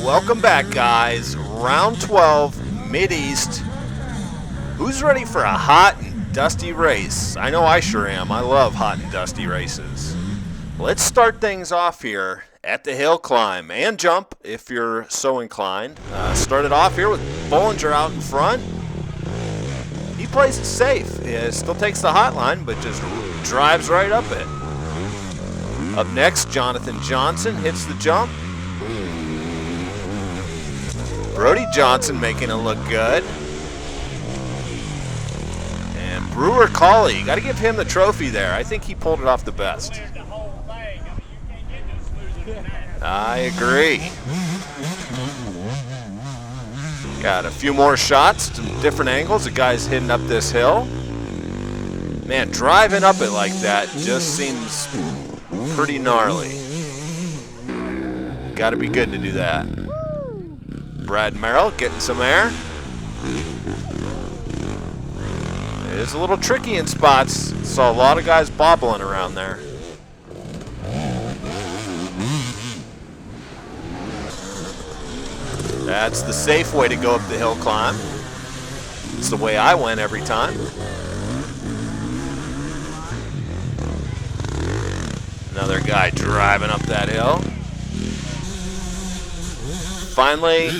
welcome back, guys. Round 12, Mid-East. Who's ready for a hot and dusty race? I know I sure am. I love hot and dusty races. Let's start things off here at the hill climb and jump if you're so inclined. Started off here with Bollinger out in front. He plays it safe. He still takes the hotline, but just drives right up it. Up next, Jonathan Johnson hits the jump. Brody Johnson making it look good. And Brewer Colley, got to give him the trophy there. I think he pulled it off the best. I agree. Got a few more shots to different angles. The guy's hitting up this hill. Man, driving up it like that just seems pretty gnarly. Got to be good to do that. Brad Merrill getting some air. It is a little tricky in spots. Saw a lot of guys bobbling around there. That's the safe way to go up the hill climb. It's the way I went every time. Another guy driving up that hill. Finally,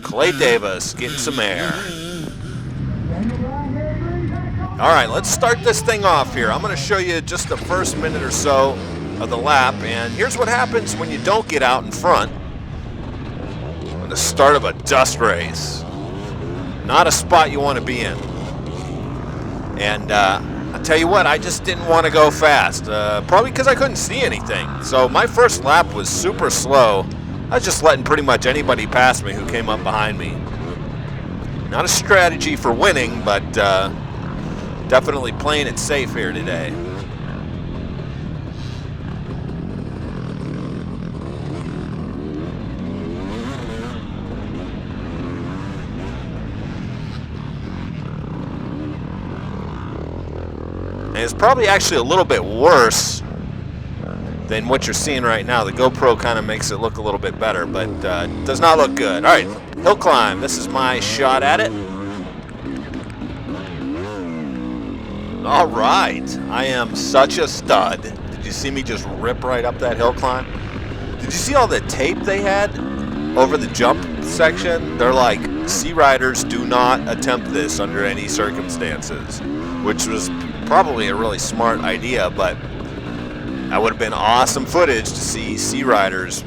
Clay Davis getting some air. All right, let's start this thing off here. I'm going to show you just the first minute or so of the lap, and here's what happens when you don't get out in front on the start of a dust race. Not a spot you want to be in. And I'll tell you what, I just didn't want to go fast, probably because I couldn't see anything. So my first lap was super slow. I was just letting pretty much anybody pass me who came up behind me. Not a strategy for winning, but definitely playing it safe here today. And it's probably actually a little bit worse than what you're seeing right now. The GoPro kind of makes it look a little bit better, but does not look good. All right, hill climb. This is my shot at it. All right, I am such a stud. Did you see me just rip right up that hill climb? Did you see all the tape they had over the jump section? They're like, sea riders do not attempt this under any circumstances, which was probably a really smart idea, but that would have been awesome footage to see sea riders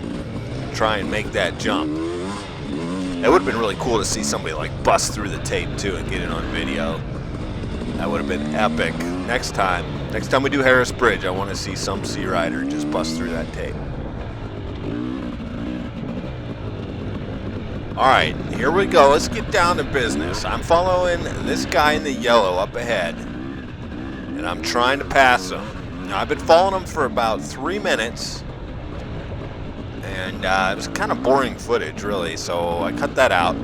try and make that jump. It would have been really cool to see somebody like bust through the tape too and get it on video. That would have been epic. Next time we do Harris Bridge, I want to see some sea rider just bust through that tape. All right, here we go. Let's get down to business. I'm following this guy in the yellow up ahead, and I'm trying to pass him. Now, I've been following him for about 3 minutes, and it was kind of boring footage, really, so I cut that out.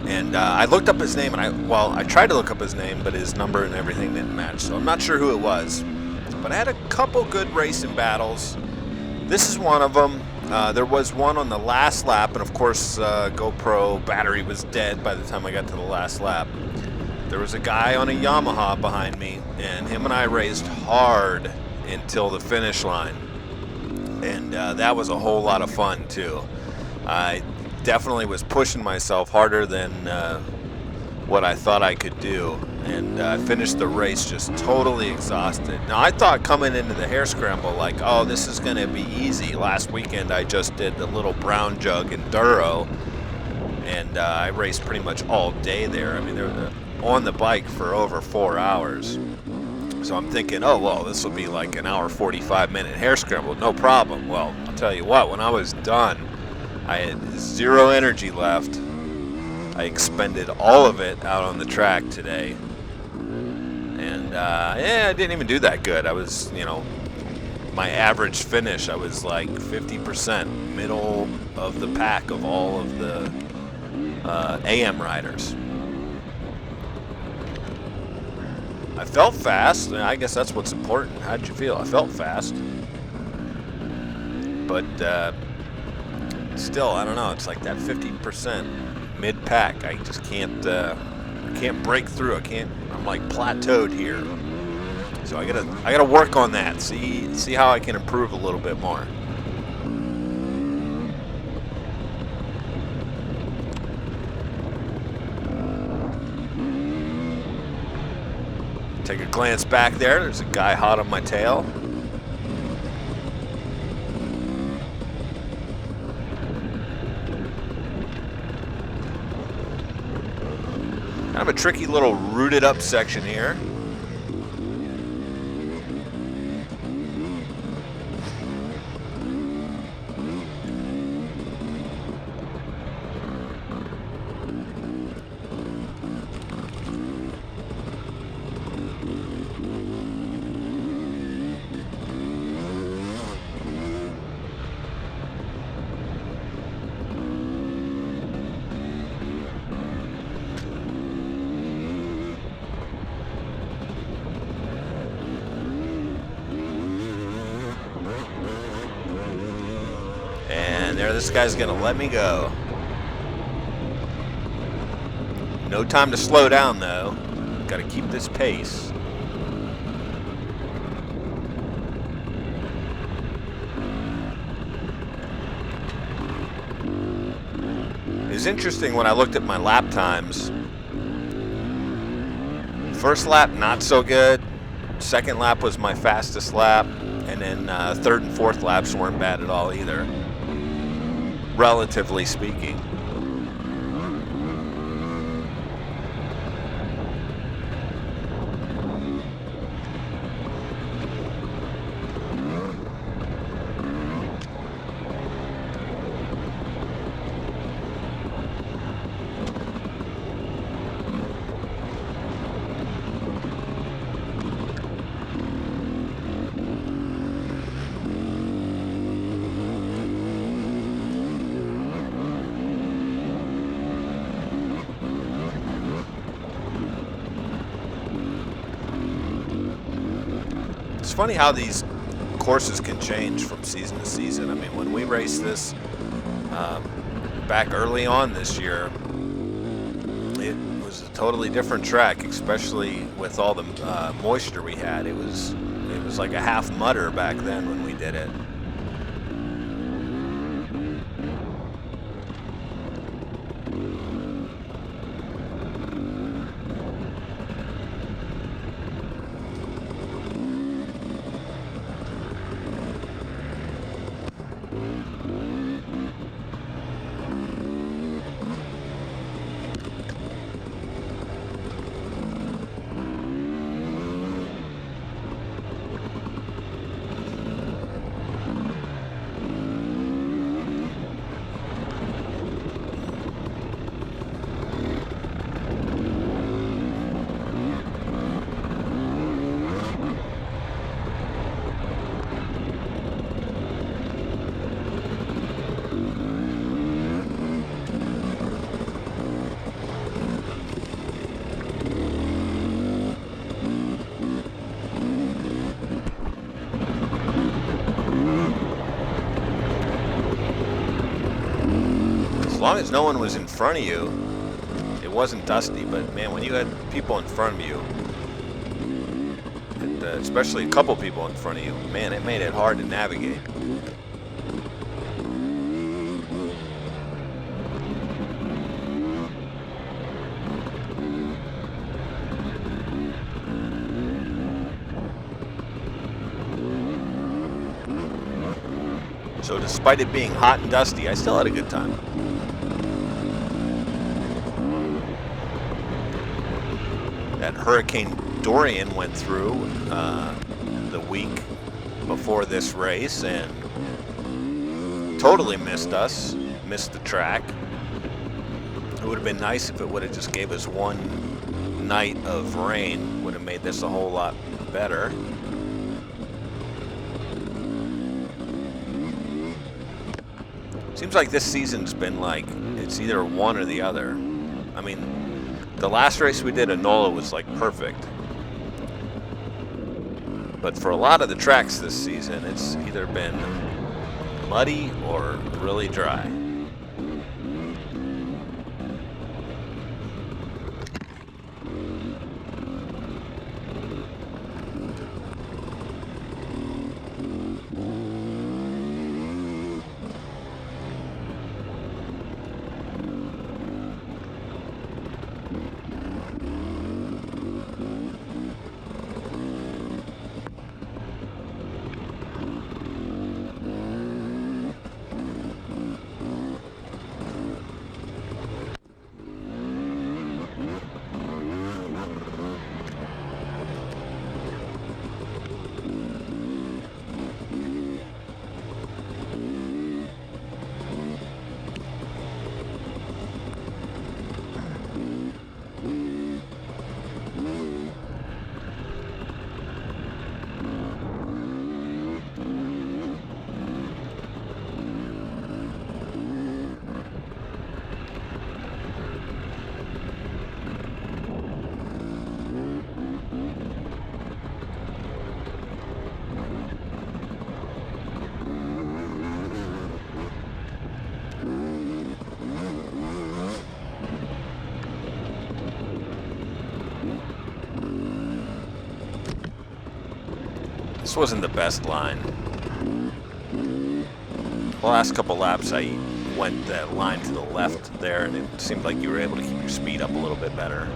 And I looked up his name, and I tried to look up his name, but his number and everything didn't match, so I'm not sure who it was. But I had a couple good racing battles. This is one of them. There was one on the last lap, and of course, GoPro battery was dead by the time I got to the last lap. There was a guy on a Yamaha behind me, and him and I raced hard until the finish line. And that was a whole lot of fun, too. I definitely was pushing myself harder than what I thought I could do. And I finished the race just totally exhausted. Now, I thought coming into the hare scramble, like, oh, this is going to be easy. Last weekend, I just did the little brown jug enduro, and I raced pretty much all day there. I mean, they were on the bike for over 4 hours. So I'm thinking, oh, well, this will be like an hour, 45-minute hare scramble. No problem. Well, I'll tell you what, when I was done, I had zero energy left. I expended all of it out on the track today. And, yeah, I didn't even do that good. I was, my average finish, I was like 50% middle of the pack of all of the AM riders. I felt fast. I guess that's what's important. How'd you feel? I felt fast. But still, I don't know. It's like that 50% mid-pack. I just can't break through. I'm like plateaued here. So I gotta work on that. See how I can improve a little bit more. Take a glance back there. There's a guy hot on my tail. Kind of a tricky little rooted up section here. There, this guy's gonna let me go. No time to slow down though. Gotta keep this pace. It's interesting when I looked at my lap times. First lap, not so good. Second lap was my fastest lap. And then third and fourth laps weren't bad at all either, relatively speaking. It's funny how these courses can change from season to season. I mean, when we raced this back early on this year, it was a totally different track, especially with all the moisture we had. It was like a half mudder back then when we did it. As long as no one was in front of you, it wasn't dusty. But man, when you had people in front of you, and especially a couple people in front of you, man, it made it hard to navigate. So despite it being hot and dusty, I still had a good time. That Hurricane Dorian went through the week before this race and totally missed us, missed the track. It would have been nice if it would have just gave us one night of rain. Would have made this a whole lot better. Seems like this season's been like, it's either one or the other. I mean, the last race we did at NOLA was like perfect. But for a lot of the tracks this season, it's either been muddy or really dry. This wasn't the best line. The last couple laps I went that line to the left there, and it seemed like you were able to keep your speed up a little bit better.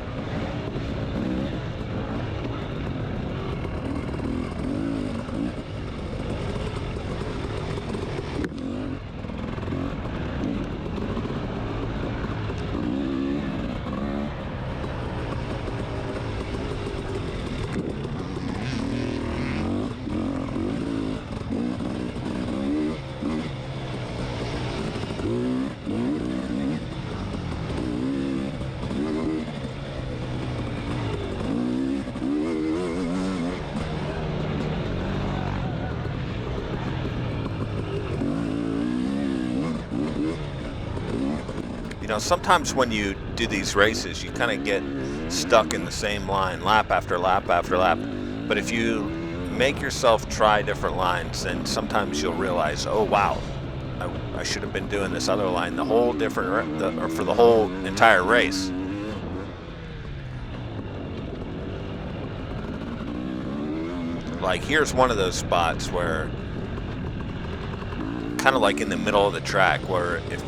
You know, sometimes when you do these races, you kind of get stuck in the same line, lap after lap after lap. But if you make yourself try different lines, then sometimes you'll realize, oh wow, I should have been doing this other line the whole or for the whole entire race. Like here's one of those spots where, kind of like in the middle of the track, where if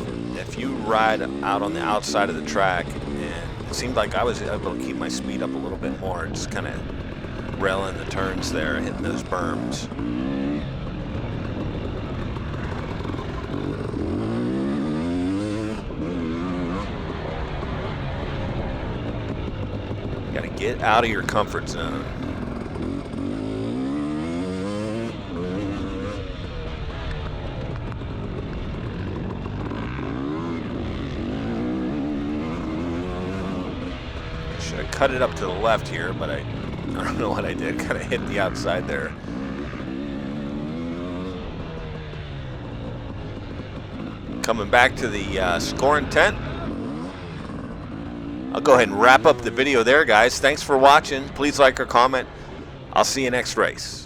you ride out on the outside of the track, and it seemed like I was able to keep my speed up a little bit more, just kind of railing the turns there, hitting those berms. You gotta get out of your comfort zone. Should have cut it up to the left here, but I don't know what I did. Kind of hit the outside there. Coming back to the scoring tent. I'll go ahead and wrap up the video there, guys. Thanks for watching. Please like or comment. I'll see you next race.